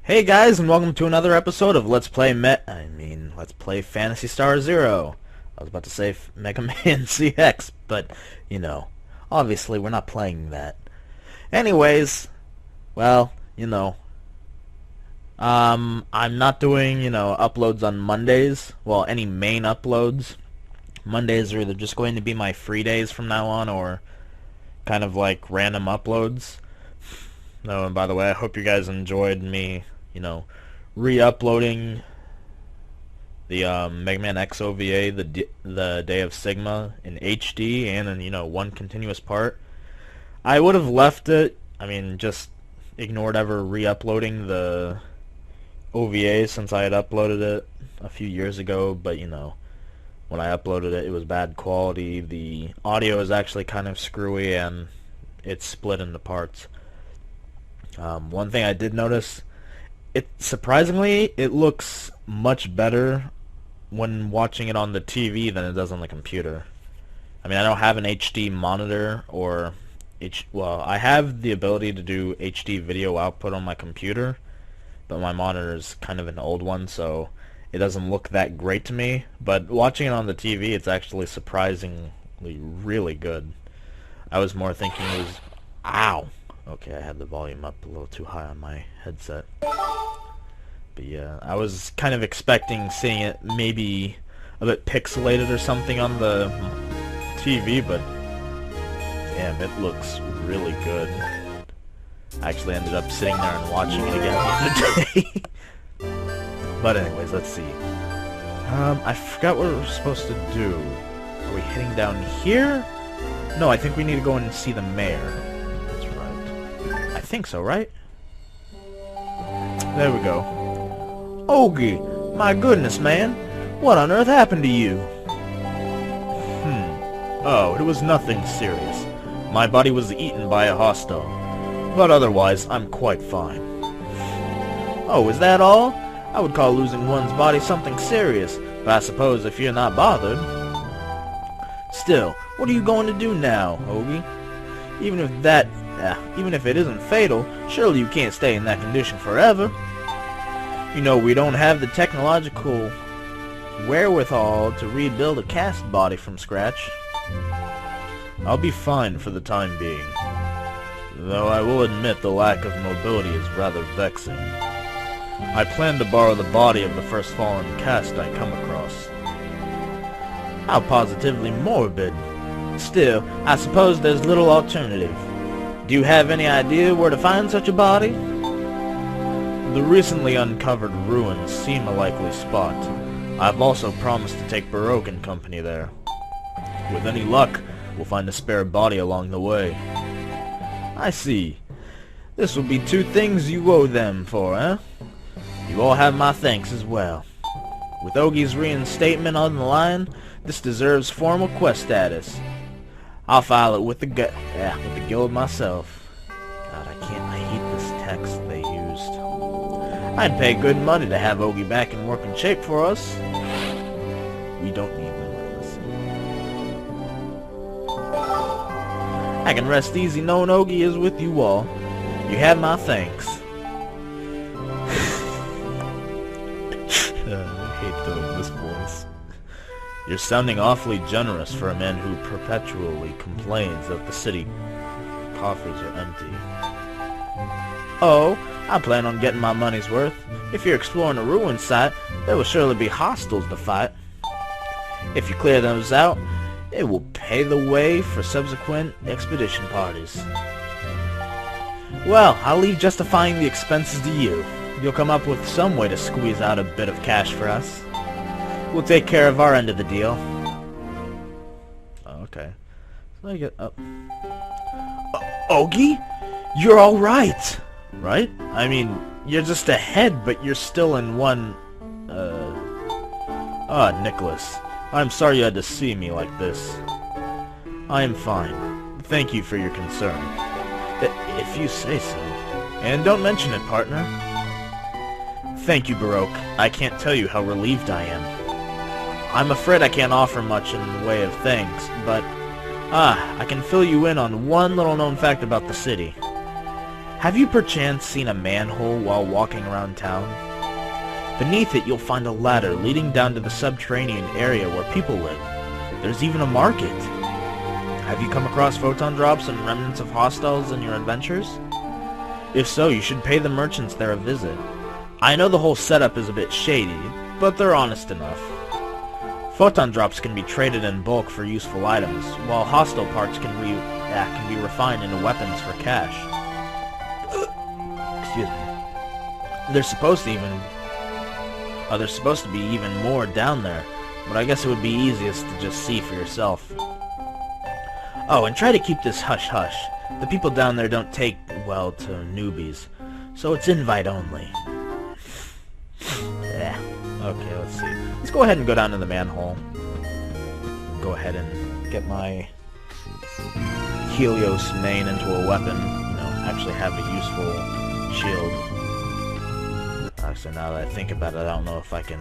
Hey guys, and welcome to another episode of Let's Play Phantasy Star Zero. I was about to say Mega Man CX, but, obviously we're not playing that. Anyways, well, I'm not doing, uploads on Mondays. Well, any main uploads. Mondays are either just going to be my free days from now on, or kind of like random uploads. No, and by the way, I hope you guys enjoyed me, re-uploading the Mega Man X OVA, the Day of Sigma, in HD and in, one continuous part. I would have left it, just ignored ever re-uploading the OVA since I had uploaded it a few years ago, but, when I uploaded it, it was bad quality. The audio is actually kind of screwy, and it's split into parts. One thing I did notice, surprisingly, it looks much better when watching it on the TV than it does on the computer. I don't have an HD monitor or I have the ability to do HD video output on my computer, but my monitor is kind of an old one, so it doesn't look that great to me. But watching it on the TV, it's actually surprisingly really good. I was more thinking it was... Ow! Okay, I had the volume up a little too high on my headset. But yeah, I was kind of expecting seeing it maybe a bit pixelated or something on the TV, but damn, it looks really good. I actually ended up sitting there and watching it again the other day. But anyways, let's see. I forgot what we're supposed to do. Are we heading down here? No, I think we need to go and see the mayor. I think so, right? There we go. Okey, my goodness, man. What on earth happened to you? Oh, it was nothing serious. My body was eaten by a hostile. But otherwise, I'm quite fine. Oh, is that all? I would call losing one's body something serious, but I suppose if you're not bothered... Still, what are you going to do now, Okey? Even if it isn't fatal, surely you can't stay in that condition forever. We don't have the technological wherewithal to rebuild a cast body from scratch. I'll be fine for the time being, though I will admit the lack of mobility is rather vexing. I plan to borrow the body of the first fallen cast I come across. How positively morbid. Still, I suppose there's little alternative. Do you have any idea where to find such a body? The recently uncovered ruins seem a likely spot. I've also promised to take Baroque and company there. With any luck, we'll find a spare body along the way. I see. This will be two things you owe them for, eh? You all have my thanks as well. With Okey's reinstatement on the line, this deserves formal quest status. I'll file it with the guild myself. God, I hate this text they used. I'd pay good money to have Okey back in working shape for us. We don't need them like this. I can rest easy knowing Okey is with you all. You have my thanks. I hate doing this voice. You're sounding awfully generous for a man who perpetually complains that the city coffers are empty. Oh, I plan on getting my money's worth. If you're exploring a ruin site, there will surely be hostiles to fight. If you clear those out, it will pay the way for subsequent expedition parties. Well, I'll leave justifying the expenses to you. You'll come up with some way to squeeze out a bit of cash for us. We'll take care of our end of the deal. Oh, okay. So I get up. Okey? You're alright! Right? You're just ahead, but you're still in one... Nicholas. I'm sorry you had to see me like this. I am fine. Thank you for your concern. If you say so. And don't mention it, partner. Thank you, Baroque. I can't tell you how relieved I am. I'm afraid I can't offer much in the way of thanks, but... I can fill you in on one little known fact about the city. Have you perchance seen a manhole while walking around town? Beneath it you'll find a ladder leading down to the subterranean area where people live. There's even a market. Have you come across photon drops and remnants of hostiles in your adventures? If so, you should pay the merchants there a visit. I know the whole setup is a bit shady, but they're honest enough. Photon drops can be traded in bulk for useful items, while hostile parts can be refined into weapons for cash. Excuse me. There's supposed to be even more down there, but I guess it would be easiest to just see for yourself. Oh, and try to keep this hush-hush. The people down there don't take, well, to newbies, so it's invite only. Yeah. Okay, let's see. Let's go ahead and go down to the manhole. Go ahead and get my Helios main into a weapon. You know, actually have a useful shield. Actually, now that I think about it, I don't know if I can...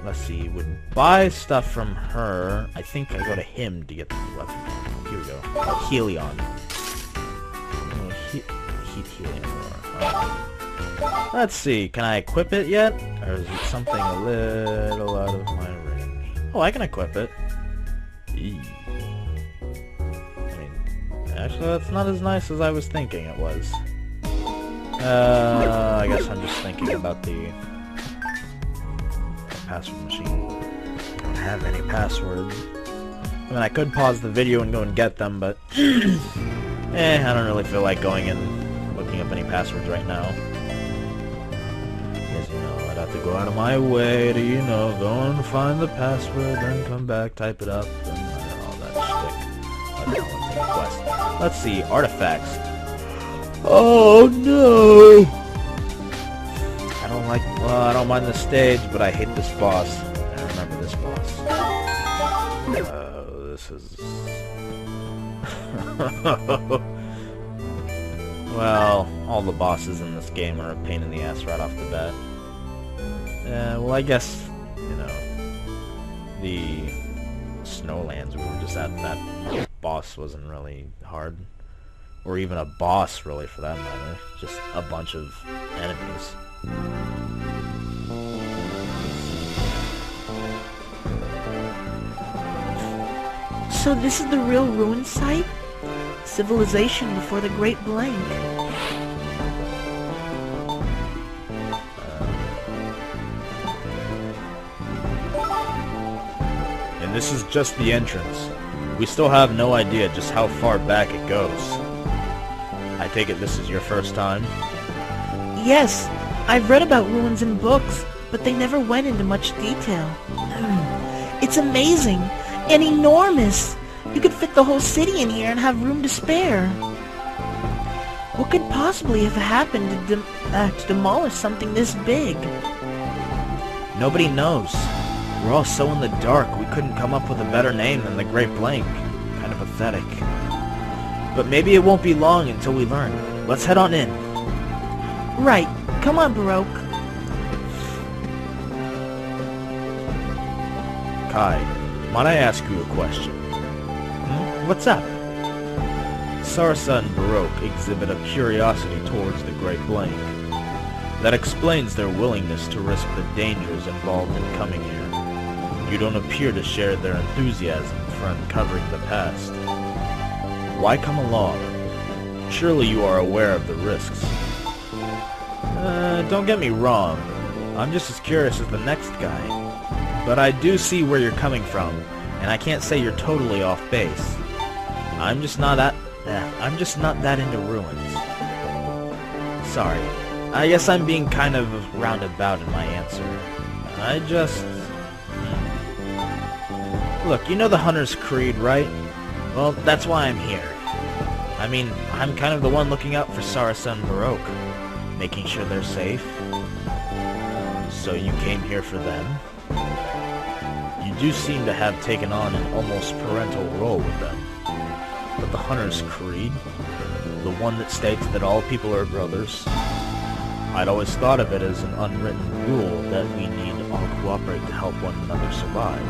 Let's see, would buy stuff from her. I think I go to him to get the weapon. Here we go. Oh, Helion. Oh, heat Helion. Let's see, can I equip it yet? Or is it something a little out of my range? Oh, I can equip it. Eee. I mean, actually that's not as nice as I was thinking it was. I guess I'm just thinking about the password machine. I don't have any passwords. I mean, I could pause the video and go and get them, but I don't really feel like going and looking up any passwords right now. Because, you know, I'd have to go out of my way to, you know, go and find the password, then come back, type it up, and all that shtick. Let's see, artifacts. Oh no! I don't mind the stage, but I hate this boss. I remember this boss. This is... Well, all the bosses in this game are a pain in the ass right off the bat. Well, I guess, you know, the Snowlands we were just at, that boss wasn't really hard. Or even a boss, really, for that matter. Just a bunch of enemies. So this is the real ruin site? Civilization before the Great Blank. And this is just the entrance. We still have no idea just how far back it goes. I take it this is your first time? Yes, I've read about ruins in books, but they never went into much detail. It's amazing and enormous. You could fit the whole city in here and have room to spare. What could possibly have happened to demolish something this big? Nobody knows. We're all so in the dark, we couldn't come up with a better name than the Great Blank. Kind of pathetic. But maybe it won't be long until we learn. Let's head on in. Right. Come on, Baroque. Kai, might I ask you a question? What's up? Sarsa and Baroque exhibit a curiosity towards the Great Blank. That explains their willingness to risk the dangers involved in coming here. You don't appear to share their enthusiasm for uncovering the past. Why come along? Surely you are aware of the risks. Don't get me wrong. I'm just as curious as the next guy. But I do see where you're coming from, and I can't say you're totally off base. I'm just not that into ruins. Sorry. I guess I'm being kind of roundabout in my answer. I just... Look, you know the Hunter's Creed, right? Well, that's why I'm here. I mean, I'm kind of the one looking out for Sarasa and Baroque, making sure they're safe. So you came here for them? You do seem to have taken on an almost parental role with them. But the Hunter's Creed? The one that states that all people are brothers? I'd always thought of it as an unwritten rule that we need all cooperate to help one another survive.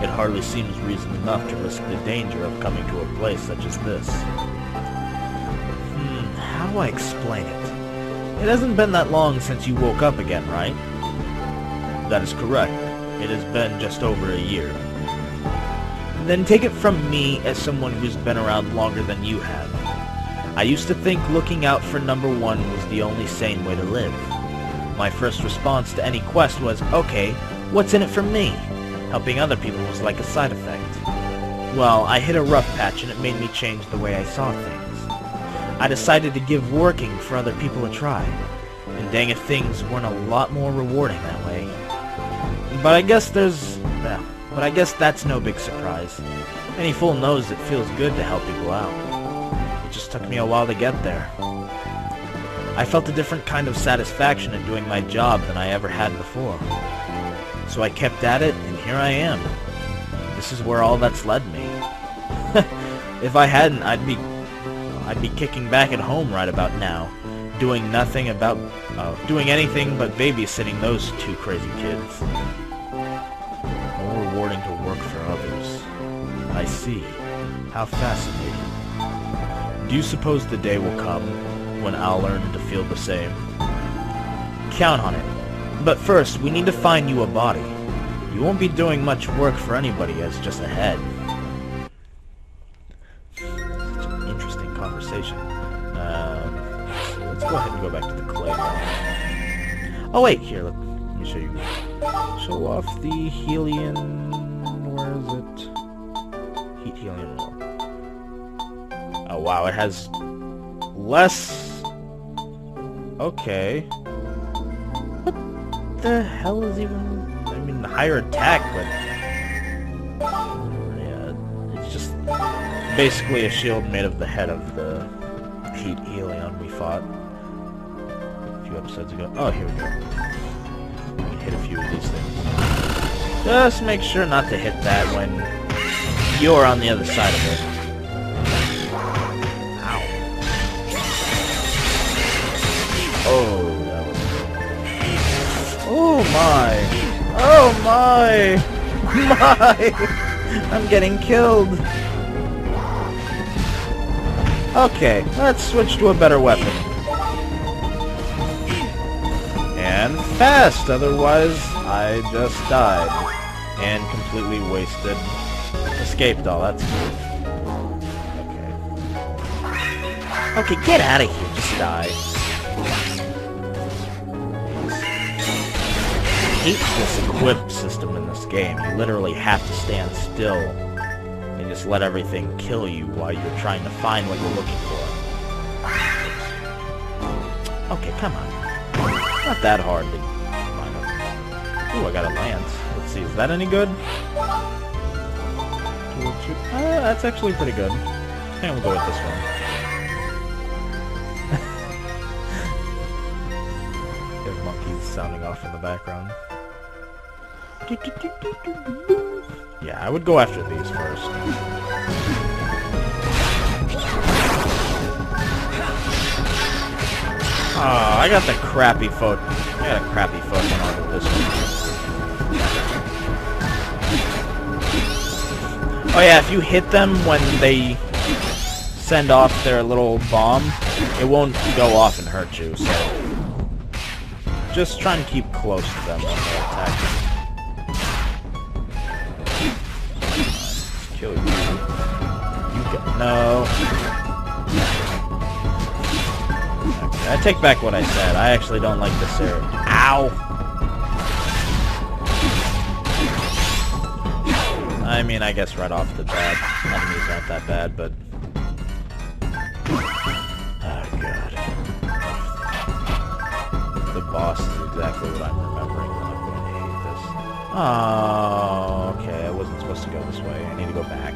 It hardly seems reason enough to risk the danger of coming to a place such as this. How do I explain it? It hasn't been that long since you woke up again, right? That is correct. It has been just over a year. Then take it from me as someone who's been around longer than you have. I used to think looking out for number one was the only sane way to live. My first response to any quest was, okay, what's in it for me? Helping other people was like a side effect. Well, I hit a rough patch and it made me change the way I saw things. I decided to give working for other people a try. And dang it, things weren't a lot more rewarding that way. But I guess that's no big surprise. Any fool knows it feels good to help people out. It just took me a while to get there. I felt a different kind of satisfaction in doing my job than I ever had before. So I kept at it, and here I am. This is where all that's led me. If I hadn't, I'd be kicking back at home right about now, doing anything but babysitting those two crazy kids. More rewarding to work for others. I see. How fascinating. Do you suppose the day will come when I'll learn to feel the same? Count on it. But first, we need to find you a body. You won't be doing much work for anybody as just a head. Such an interesting conversation. Let's go ahead and go back to the clay ball. Oh wait, here, let me show you. Show off the Helion... where is it? Heat Helion War. Oh wow, it has less... Okay. What the hell is even... I mean, higher attack, but... yeah, it's just basically a shield made of the head of the Heat Helion we fought a few episodes ago. Oh, here we go. We can hit a few of these things. Just make sure not to hit that when you're on the other side of it. Ow. Oh, that was... oh my! Oh my! My! I'm getting killed! Okay, let's switch to a better weapon. And fast, otherwise I just died. And completely wasted. Escaped all, that's good. Okay. Okay, get out of here, just die. I hate this equip system in this game. You literally have to stand still and just let everything kill you while you're trying to find what you're looking for. Okay, come on. Not that hard to find it. Ooh, I got a lance. Let's see, is that any good? That's actually pretty good. I think we'll go with this one. There's monkeys sounding off in the background. Yeah, I would go after these first. Oh, I got the crappy photo. I got a crappy photo on with this one. Oh yeah, if you hit them when they send off their little bomb, it won't go off and hurt you, so just try and keep close to them when they attack. Kill you. You go. No. Okay, I take back what I said. I actually don't like this area. Ow! I mean, I guess right off the bat, enemies aren't that bad, but... oh, God. The boss is exactly what I'm remembering. I'm going to hate this. Oh, okay. I wasn't supposed to go this way. I need to go back.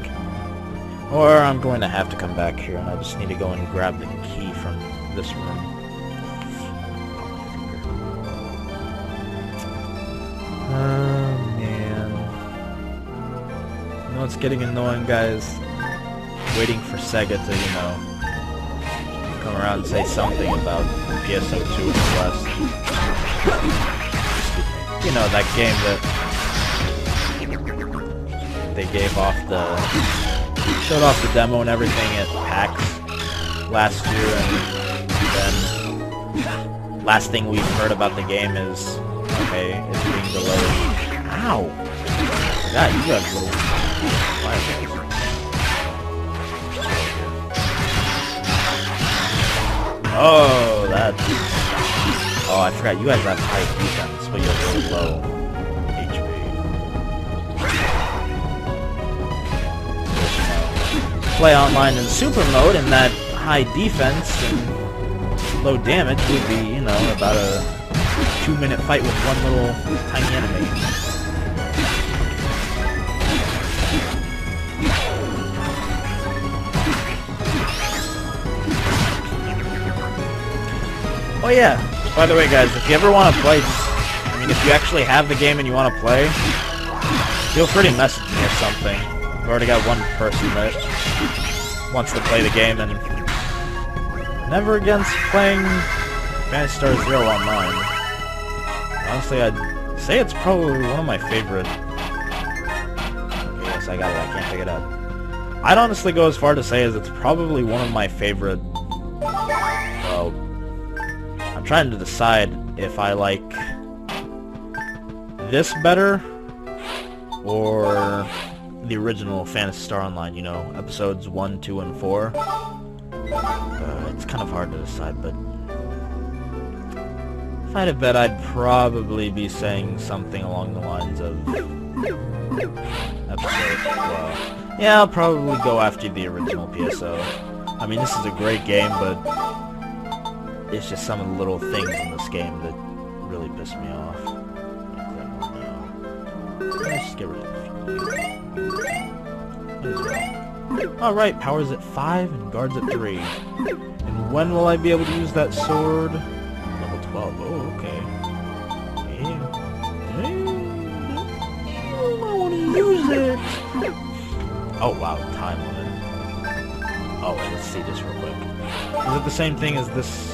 Or I'm going to have to come back here, and I just need to go and grab the key from this room. Oh, man. You know what's getting annoying, guys? Waiting for Sega to, you know, come around and say something about PSO2 Quest. You know, that game that they gave off showed off the demo and everything at PAX last year, and Then, last thing we've heard about the game is, okay, it's being delayed. Ow! God, you guys little fireballs. Oh, that's... Oh, I forgot, you guys have high defense, but you have really low HP. Play online in super mode, and that high defense and low damage would be, you know, about a 2-minute fight with one little tiny enemy. Oh yeah, by the way guys, if you ever want to play, I mean, if you actually have the game and you want to play, feel free to message me or something. I've already got one person that wants to play the game, and never against playing Phantasy Star Zero online. Honestly, I'd say it's probably one of my favorite... Okay, yes, I got it, I can't pick it up. I'd honestly go as far to say as it's probably one of my favorite... Well, I'm trying to decide if I like this better or the original Phantasy Star Online, you know, episodes 1, 2, and 4. It's kind of hard to decide, but if I had to bet, I'd probably be saying something along the lines of episode 12. Yeah, I'll probably go after the original PSO. I mean, this is a great game, but it's just some of the little things in this game that really piss me off. Let's just get rid of it. Alright, power's at 5 and guard's at 3. And when will I be able to use that sword? Level 12. Oh, okay. Yeah. I want to use it! Oh, wow, time limit. Oh, wait, let's see this real quick. Is it the same thing as this?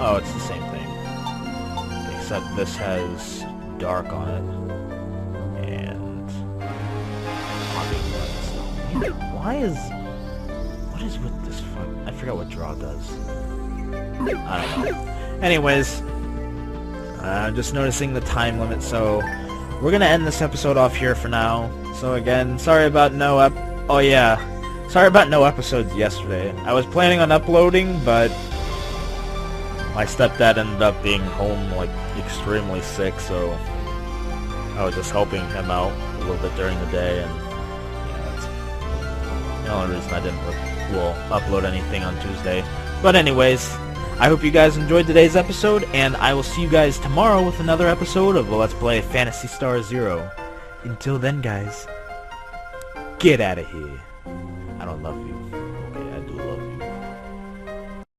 Oh, it's the same thing. Except this has dark on it. And... Why is... What is with this fuck? I forgot what draw does. I don't know. Anyways, I'm just noticing the time limit, so we're gonna end this episode off here for now. So again, sorry about no Oh yeah, sorry about no episodes yesterday. I was planning on uploading, but my stepdad ended up being home, like, extremely sick, so I was just helping him out a little bit during the day, and yeah, that's the only reason I didn't upload anything on Tuesday. But anyways, I hope you guys enjoyed today's episode, and I will see you guys tomorrow with another episode of Let's Play Phantasy Star Zero. Until then, guys, get out of here. I don't love you.